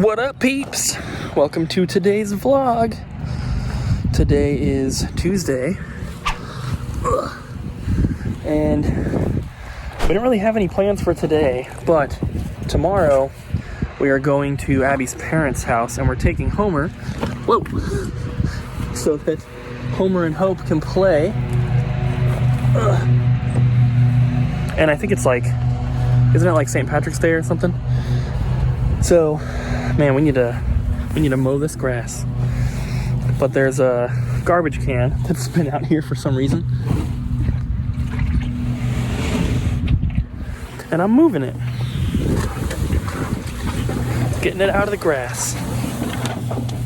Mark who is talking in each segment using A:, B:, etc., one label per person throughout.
A: What up, peeps? Welcome to today's vlog. Today is Tuesday. And we don't really have any plans for today, but tomorrow we are going to Abby's parents' house and we're taking Homer, so that Homer and Hope can play. And I think it's like, isn't it like St. Patrick's Day or something? So, man, we need to mow this grass. But there's a garbage can that's been out here for some reason, and I'm moving it, getting it out of the grass.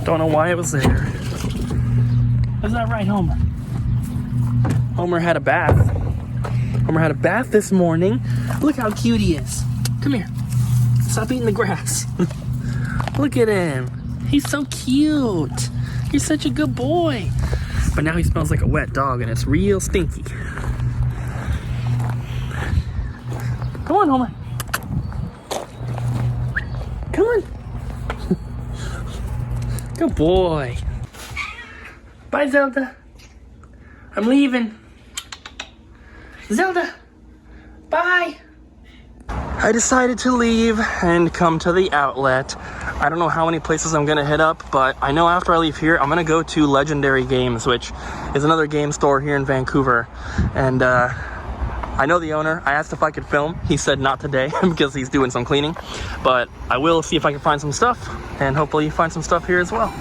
A: Don't know why it was there. Is that right, Homer? Homer had a bath. Homer had a bath this morning. Look how cute he is. Come here. Stop eating the grass. Look at him. He's so cute. You're such a good boy. But now he smells like a wet dog and it's real stinky. Come on, Homer. Come on. Good boy. Bye, Zelda. I'm leaving. Zelda, bye. I decided to leave and come to the outlet. I don't know how many places I'm gonna hit up, but I know after I leave here, I'm gonna go to Legendary Games, which is another game store here in Vancouver. And I know the owner. I asked if I could film. He said not today because he's doing some cleaning, but I will see if I can find some stuff and hopefully find some stuff here as well.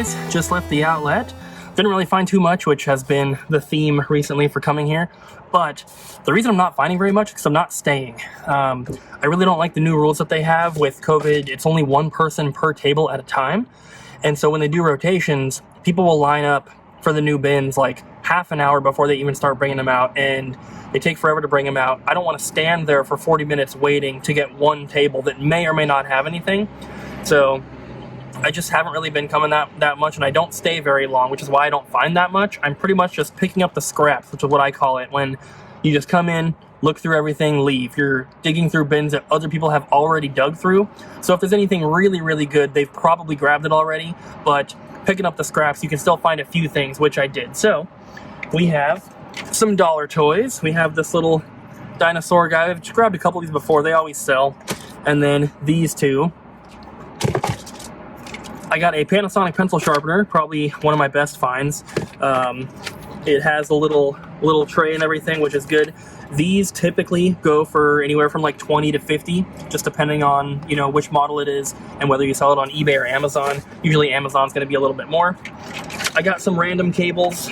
A: guys, just left the outlet. Didn't really find too much, which has been the theme recently for coming here. But the reason I'm not finding very much is because I'm not staying. I really don't like the new rules that they have with COVID. It's only one person per table at a time. And so when they do rotations, people will line up for the new bins like half an hour before they even start bringing them out. And they take forever to bring them out. I don't want to stand there for 40 minutes waiting to get one table that may or may not have anything. So I just haven't really been coming that much, and I don't stay very long, which is why I don't find that much. I'm pretty much just picking up the scraps, which is what I call it, when you just come in, look through everything, leave. You're digging through bins that other people have already dug through. So if there's anything really, really good, they've probably grabbed it already, but picking up the scraps, you can still find a few things, which I did. So we have some dollar toys. We have this little dinosaur guy. I've grabbed a couple of these before. They always sell. And then these two. I got a Panasonic pencil sharpener, probably one of my best finds. It has a little tray and everything, which is good. These typically go for anywhere from like 20 to 50, just depending on, you know, which model it is and whether you sell it on eBay or Amazon. Usually Amazon's going to be a little bit more. I got some random cables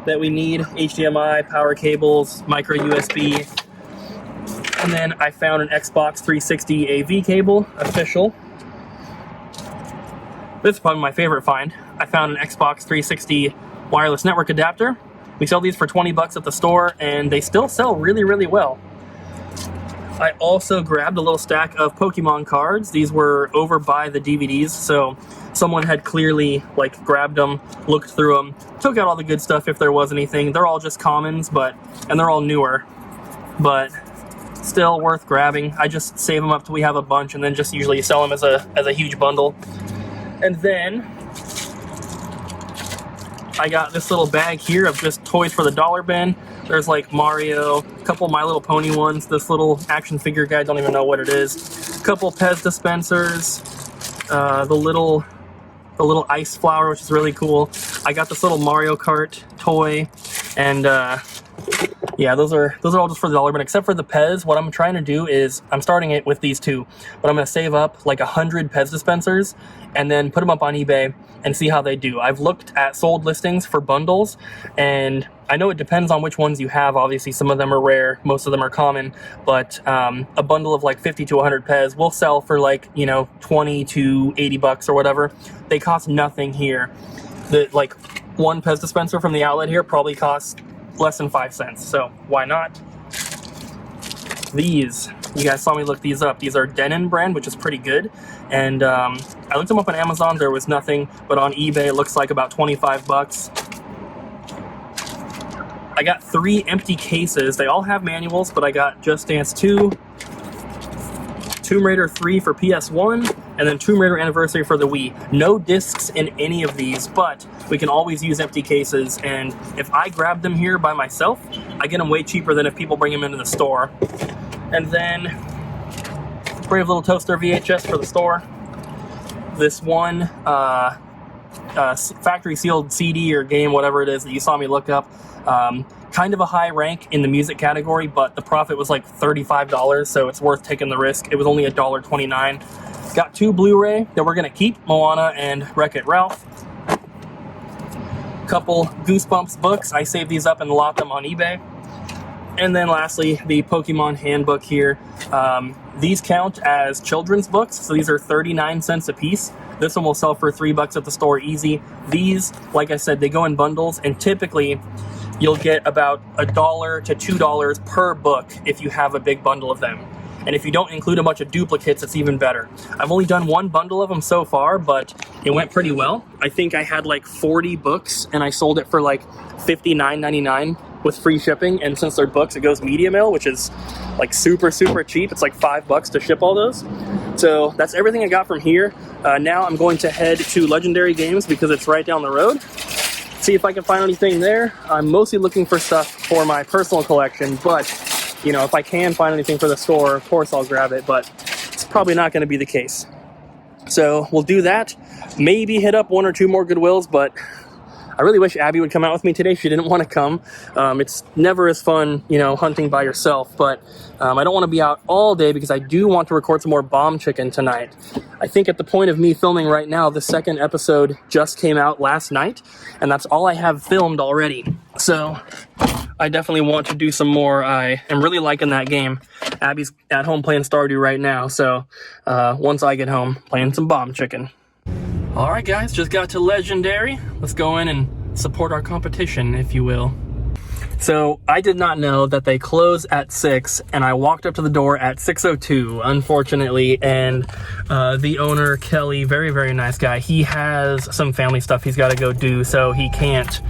A: that we need, HDMI, power cables, micro USB. And then I found an Xbox 360 AV cable, official. This is probably my favorite find. I found an Xbox 360 wireless network adapter. We sell these for 20 bucks at the store, and they still sell really, really well. I also grabbed a little stack of Pokemon cards. These were over by the DVDs, so someone had clearly like grabbed them, looked through them, took out all the good stuff if there was anything. They're all just commons, and they're all newer, but still worth grabbing. I just save them up till we have a bunch, and then just usually sell them as a huge bundle. And then I got this little bag here of just toys for the dollar bin. There's like Mario, a couple My Little Pony ones, this little action figure guy, don't even know what it is. A couple Pez dispensers, the little ice flower, which is really cool. I got this little Mario Kart toy, and yeah, those are all just for the dollar bin, except for the Pez. What I'm trying to do is, I'm starting it with these two, but I'm going to save up like 100 Pez dispensers and then put them up on eBay and see how they do. I've looked at sold listings for bundles, and I know it depends on which ones you have. Obviously, some of them are rare, most of them are common, but a bundle of like 50 to 100 Pez will sell for like, you know, 20 to 80 bucks or whatever. They cost nothing here. Like one Pez dispenser from the outlet here probably costs less than 5 cents, so why not? These, you guys saw me look these up. These are Denon brand, which is pretty good, and I looked them up on Amazon. There was nothing, but on eBay it looks like about 25 bucks. I got 3 empty cases. They all have manuals, but I got Just Dance 2, Tomb Raider 3 for PS1, and then Tomb Raider Anniversary for the Wii. No discs in any of these, but we can always use empty cases, and if I grab them here by myself, I get them way cheaper than if people bring them into the store. And then, Brave Little Toaster VHS for the store. This one factory sealed CD or game, whatever it is that you saw me look up. Kind of a high rank in the music category, but the profit was like $35, so it's worth taking the risk. It was only $1.29. Got 2 Blu-ray that we're gonna keep, Moana and Wreck-It Ralph. Couple Goosebumps books. I saved these up and lot them on eBay. And then lastly, the Pokemon handbook here. These count as children's books, so these are 39 cents a piece. This one will sell for $3 at the store easy. These, like I said, they go in bundles, and typically you'll get about $1 to $2 per book if you have a big bundle of them. And if you don't include a bunch of duplicates, it's even better. I've only done 1 bundle of them so far, but it went pretty well. I think I had like 40 books, and I sold it for like $59.99 with free shipping. And since they're books, it goes media mail, which is like super, super cheap. It's like $5 to ship all those. So that's everything I got from here. Now I'm going to head to Legendary Games because it's right down the road. See if I can find anything there. I'm mostly looking for stuff for my personal collection, but you know, if I can find anything for the store, of course I'll grab it, but it's probably not going to be the case. So we'll do that. Maybe hit up 1 or 2 more Goodwills, but I really wish Abby would come out with me today. She didn't want to come. It's never as fun, you know, hunting by yourself, but I don't want to be out all day because I do want to record some more bomb chicken tonight. I think at the point of me filming right now, the second episode just came out last night, and that's all I have filmed already. So I definitely want to do some more. I am really liking that game. Abby's at home playing Stardew right now, so once I get home, playing some bomb chicken. Alright guys, just got to Legendary. Let's go in and support our competition, if you will. So, I did not know that they close at 6, and I walked up to the door at 6:02, unfortunately, and the owner, Kelly, very, very nice guy, he has some family stuff he's got to go do, so he can't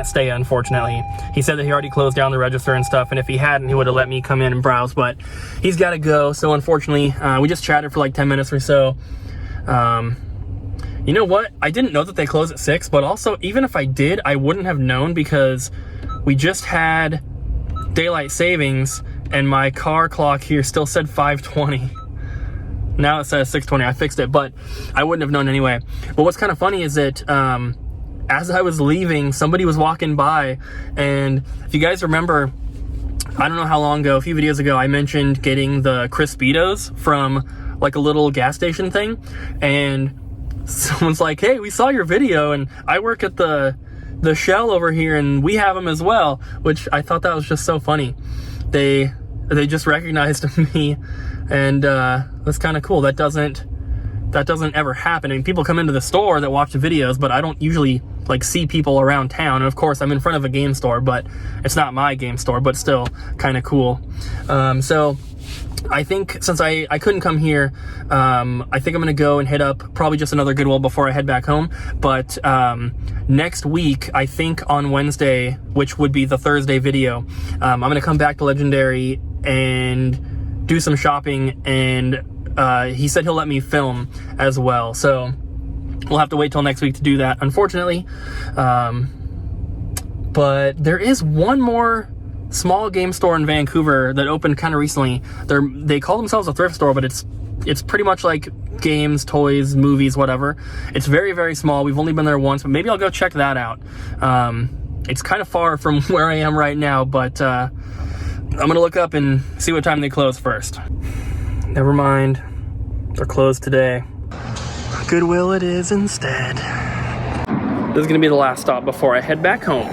A: stay, unfortunately. He said that he already closed down the register and stuff, and if he hadn't, he would have let me come in and browse, but he's got to go, so unfortunately, we just chatted for like 10 minutes or so. You know what? I didn't know that they close at 6, but also, even if I did, I wouldn't have known because we just had daylight savings and my car clock here still said 5:20. Now it says 6:20. I fixed it, but I wouldn't have known anyway. But what's kind of funny is that as I was leaving, somebody was walking by, and if you guys remember, I don't know how long ago, a few videos ago, I mentioned getting the Crispitos from like a little gas station thing, and someone's like, hey, we saw your video, and I work at the Shell over here, and we have them as well, which I thought that was just so funny. They just recognized me, and that's kind of cool. That doesn't ever happen. I mean, people come into the store that watch the videos, but I don't usually like see people around town. And of course, I'm in front of a game store, but it's not my game store, but still kind of cool. So I think since I couldn't come here, I think I'm going to go and hit up probably just another Goodwill before I head back home. But next week, I think on Wednesday, which would be the Thursday video, I'm going to come back to Legendary and do some shopping. And he said he'll let me film as well. So we'll have to wait till next week to do that, unfortunately. But there is one more small game store in Vancouver that opened kind of recently. They call themselves a thrift store, but it's pretty much like games, toys, movies, whatever. It's very, very small. We've only been there once, but maybe I'll go check that out. It's kind of far from where I am right now, but I'm gonna look up and see what time they close first. Never mind, they're closed today. Goodwill it is instead. This is gonna be the last stop before I head back home.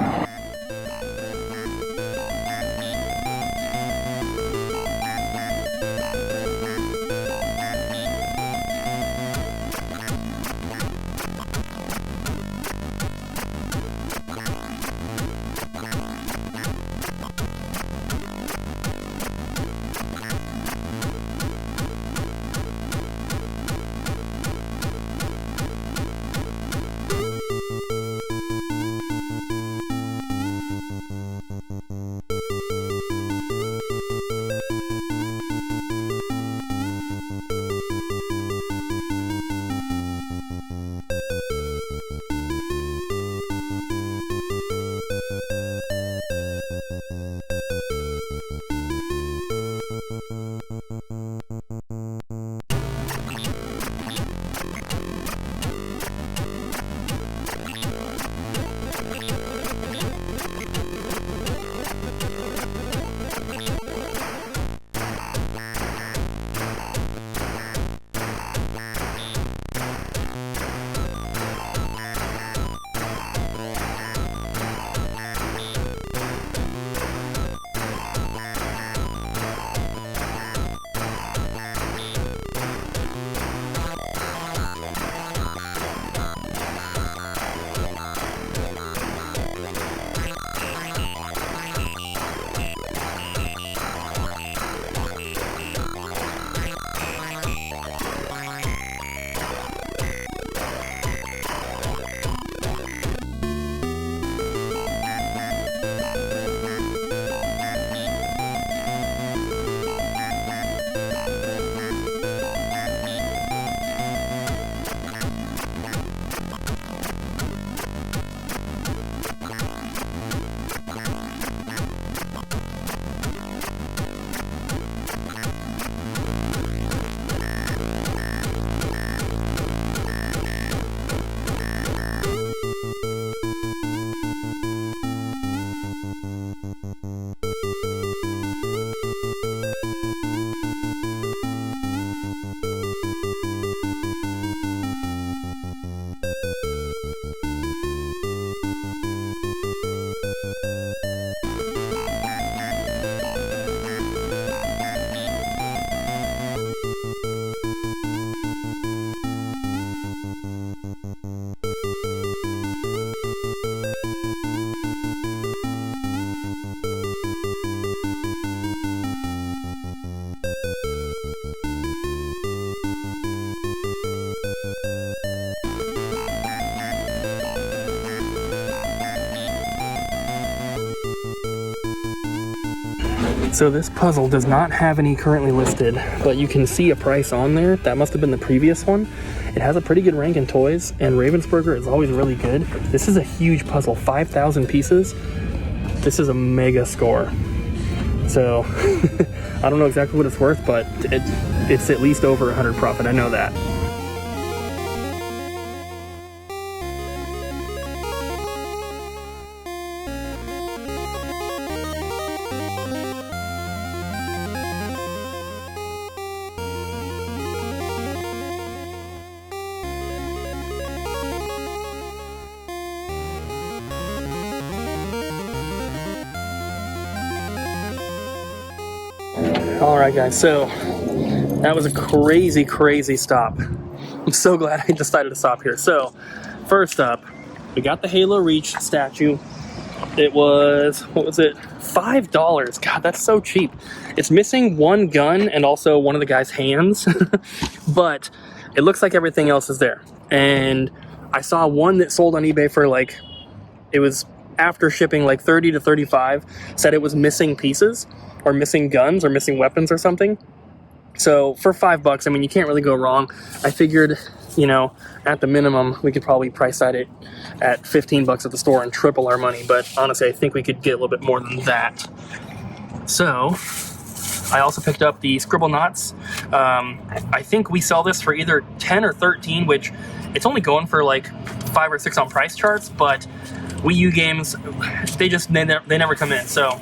A: So this puzzle does not have any currently listed, but you can see a price on there. That must have been the previous one. It has a pretty good rank in toys, and Ravensburger is always really good. This is a huge puzzle, 5,000 pieces. This is a mega score. So I don't know exactly what it's worth, but it's at least over 100 profit, I know that. All right, guys, so that was a crazy stop. I'm so glad I decided to stop here. So first up, we got the Halo Reach statue. It was, what was it? $5. God, that's so cheap. It's missing one gun and also one of the guy's hands, but it looks like everything else is there. And I saw one that sold on eBay for like, it was after shipping like 30 to 35, said it was missing pieces or missing guns or missing weapons or something. So for $5, I mean, you can't really go wrong. I figured, you know, at the minimum, we could probably price that at $15 at the store and triple our money. But honestly, I think we could get a little bit more than that. So I also picked up the Scribble Knots. I think we sell this for either 10 or 13, which it's only going for like 5 or 6 on price charts, but Wii U games, they never come in. So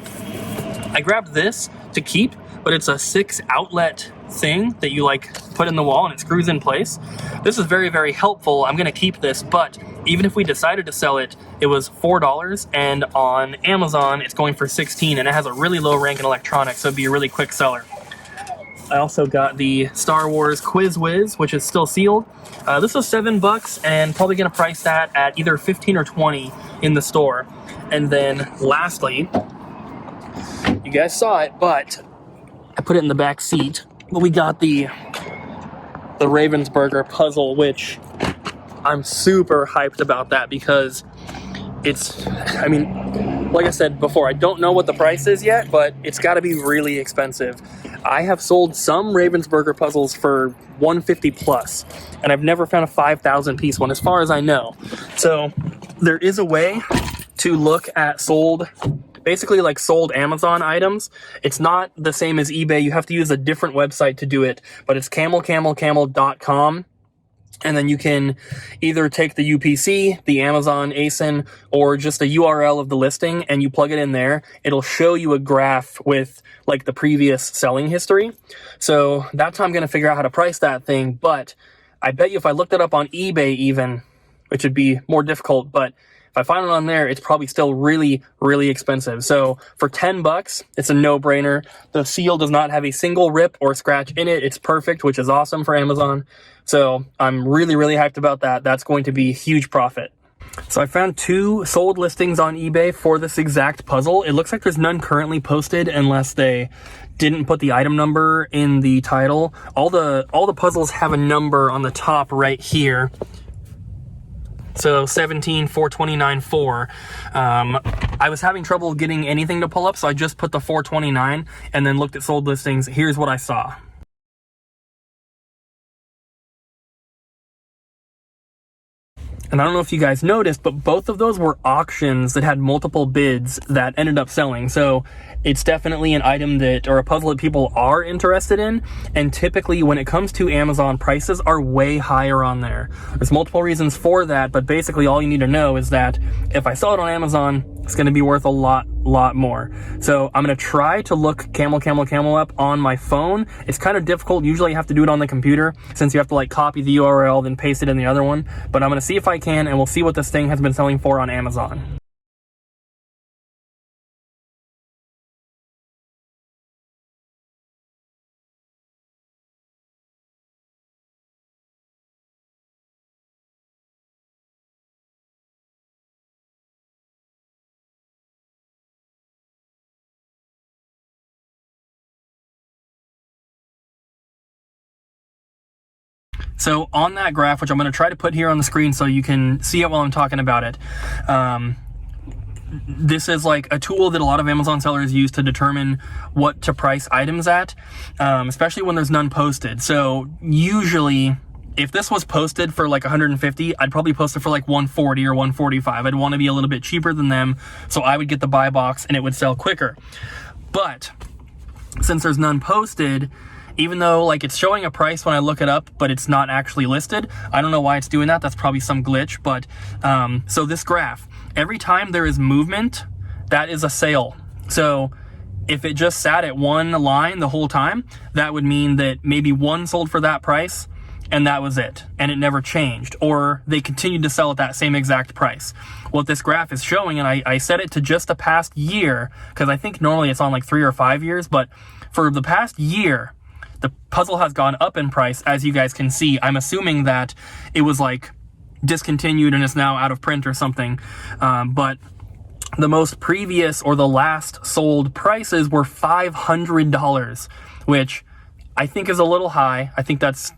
A: I grabbed this to keep, but it's a 6 outlet thing that you like put in the wall and it screws in place. This is very helpful. I'm gonna keep this, but even if we decided to sell it, it was $4, and on Amazon it's going for $16, and it has a really low rank in electronics, so it'd be a really quick seller. I also got the Star Wars Quiz Whiz, which is still sealed. This was $7 and probably gonna price that at either 15 or 20 in the store. And then lastly, you guys saw it, but I put it in the back seat. But we got the Ravensburger puzzle, which I'm super hyped about that because it's, I mean, like I said before, I don't know what the price is yet, but it's got to be really expensive. I have sold some Ravensburger puzzles for $150 plus, and I've never found a 5,000 piece one as far as I know. So there is a way to look at basically like sold Amazon items. It's not the same as eBay. You have to use a different website to do it, but it's camel.com. And then you can either take the UPC, the Amazon ASIN, or just a URL of the listing, and you plug it in there. It'll show you a graph with like the previous selling history. So that's how I'm going to figure out how to price that thing. But I bet you if I looked it up on eBay even, which would be more difficult, but if I find it on there, it's probably still really expensive. So for $10, it's a no-brainer. The seal does not have a single rip or scratch in it. It's perfect, which is awesome for Amazon. So I'm really hyped about that. That's going to be huge profit. So I found 2 sold listings on eBay for this exact puzzle. It looks like there's none currently posted unless they didn't put the item number in the title. All the puzzles have a number on the top right here. So 17,429.4. I was having trouble getting anything to pull up, so I just put the 429 and then looked at sold listings. Here's what I saw. And I don't know if you guys noticed, but both of those were auctions that had multiple bids that ended up selling. So it's definitely an item or a puzzle that people are interested in. And typically when it comes to Amazon, prices are way higher on there. There's multiple reasons for that, but basically all you need to know is that if I sell it on Amazon, it's going to be worth a lot more. So I'm going to try to look camel up on my phone. It's kind of difficult. Usually you have to do it on the computer since you have to like copy the URL, then paste it in the other one. But I'm going to see if I can, and we'll see what this thing has been selling for on Amazon. So on that graph, which I'm going to try to put here on the screen so you can see it while I'm talking about it, this is like a tool that a lot of Amazon sellers use to determine what to price items at, especially when there's none posted. So usually, if this was posted for like 150, I'd probably post it for like 140 or 145. I'd want to be a little bit cheaper than them, so I would get the buy box and it would sell quicker. But since there's none posted, even though like it's showing a price when I look it up, but it's not actually listed, I don't know why it's doing that. That's probably some glitch. But so this graph, every time there is movement, that is a sale. So if it just sat at one line the whole time, that would mean that maybe one sold for that price and that was it, and it never changed, or they continued to sell at that same exact price. What this graph is showing, and I set it to just the past year, because I think normally it's on like 3 or 5 years, but for the past year, the puzzle has gone up in price, as you guys can see. I'm assuming that it was like discontinued and is now out of print or something, but the most previous or the last sold prices were $500, which I think is a little high. I think that's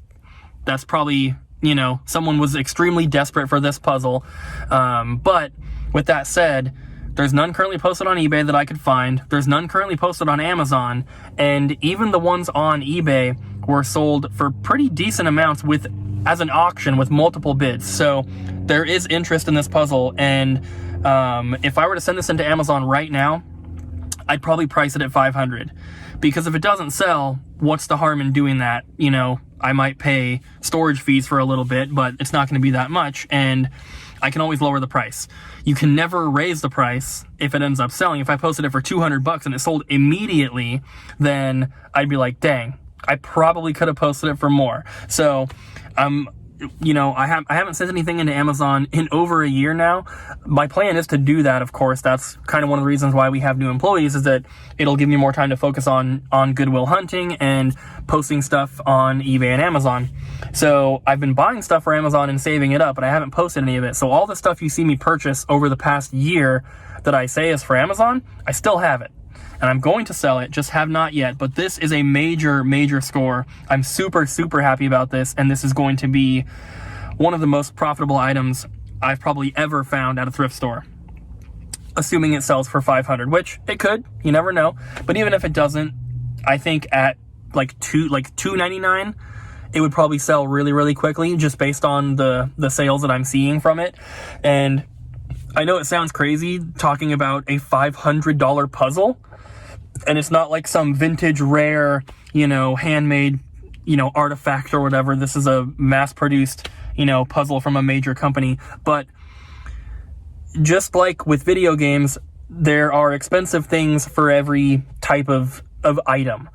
A: probably, you know, someone was extremely desperate for this puzzle. But with that said, there's none currently posted on eBay that I could find. There's none currently posted on Amazon. And even the ones on eBay were sold for pretty decent amounts as an auction with multiple bids. So there is interest in this puzzle. And if I were to send this into Amazon right now, I'd probably price it at $500. Because if it doesn't sell, what's the harm in doing that? You know, I might pay storage fees for a little bit, but it's not going to be that much, and I can always lower the price. You can never raise the price if it ends up selling. If I posted it for $200 and it sold immediately, then I'd be like, dang, I probably could have posted it for more. So, you know, I haven't sent anything into Amazon in over a year now. My plan is to do that, of course. That's kind of one of the reasons why we have new employees, is that it'll give me more time to focus on Goodwill hunting and posting stuff on eBay and Amazon. So I've been buying stuff for Amazon and saving it up, but I haven't posted any of it. So all the stuff you see me purchase over the past year that I say is for Amazon, I still have it. And I'm going to sell it, just have not yet. But this is a major, major score. I'm super, super happy about this. And this is going to be one of the most profitable items I've probably ever found at a thrift store. Assuming it sells for $500, which it could, you never know. But even if it doesn't, I think at like $2.99, it would probably sell really, really quickly, just based on the sales that I'm seeing from it. And I know it sounds crazy talking about a $500 puzzle, and it's not like some vintage rare, you know, handmade, you know, artifact or whatever. This is a mass-produced, you know, puzzle from a major company. But just like with video games, there are expensive things for every type of item.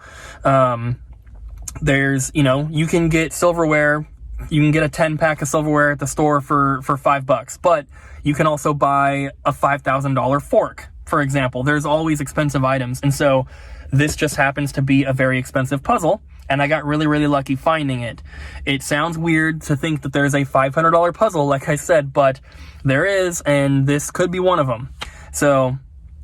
A: There's, you know, you can get silverware. You can get a 10-pack of silverware at the store for $5, but you can also buy a $5,000 fork, for example. There's always expensive items, and so this just happens to be a very expensive puzzle, and I got really, really lucky finding it. It sounds weird to think that there's a $500 puzzle, like I said, but there is, and this could be one of them. So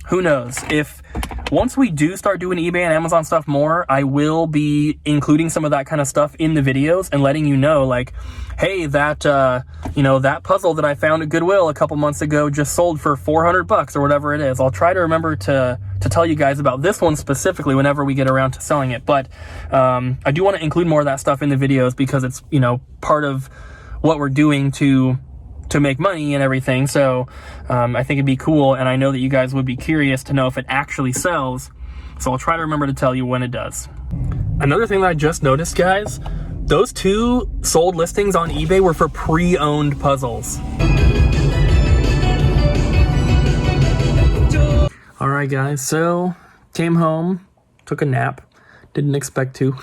A: who knows? If once we do start doing eBay and Amazon stuff more, I will be including some of that kind of stuff in the videos and letting you know, like, hey, that, you know, that puzzle that I found at Goodwill a couple months ago just sold for $400 or whatever it is. I'll try to remember to tell you guys about this one specifically whenever we get around to selling it. But I do want to include more of that stuff in the videos because it's, you know, part of what we're doing to make money and everything. So I think it'd be cool, and I know that you guys would be curious to know if it actually sells, so I'll try to remember to tell you when it does. Another thing that I just noticed, guys, those 2 sold listings on eBay were for pre-owned puzzles. Alright guys, so came home, took a nap, didn't expect to.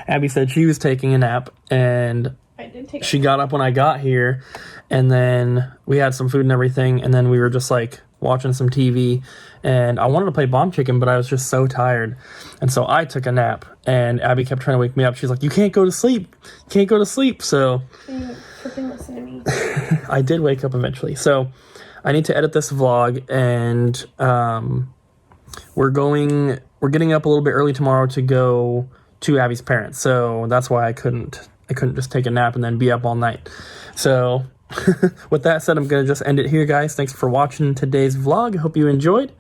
A: Abby said she was taking a nap, and she got up when I got here, and then we had some food and everything, and then we were just like watching some TV, and I wanted to play Bomb Chicken, but I was just so tired, and so I took a nap, and Abby kept trying to wake me up. She's like, you can't go to sleep, you can't go to sleep. So
B: freaking listen to me.
A: I did wake up eventually. So I need to edit this vlog, and we're getting up a little bit early tomorrow to go to Abby's parents, so that's why I couldn't just take a nap and then be up all night. So With that said, I'm going to just end it here, guys. Thanks for watching today's vlog. I hope you enjoyed.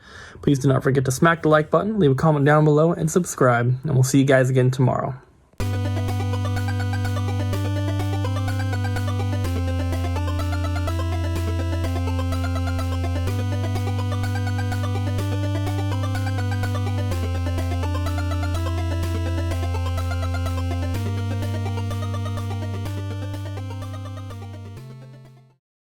A: Please do not forget to smack the like button, leave a comment down below, and subscribe. And we'll see you guys again tomorrow.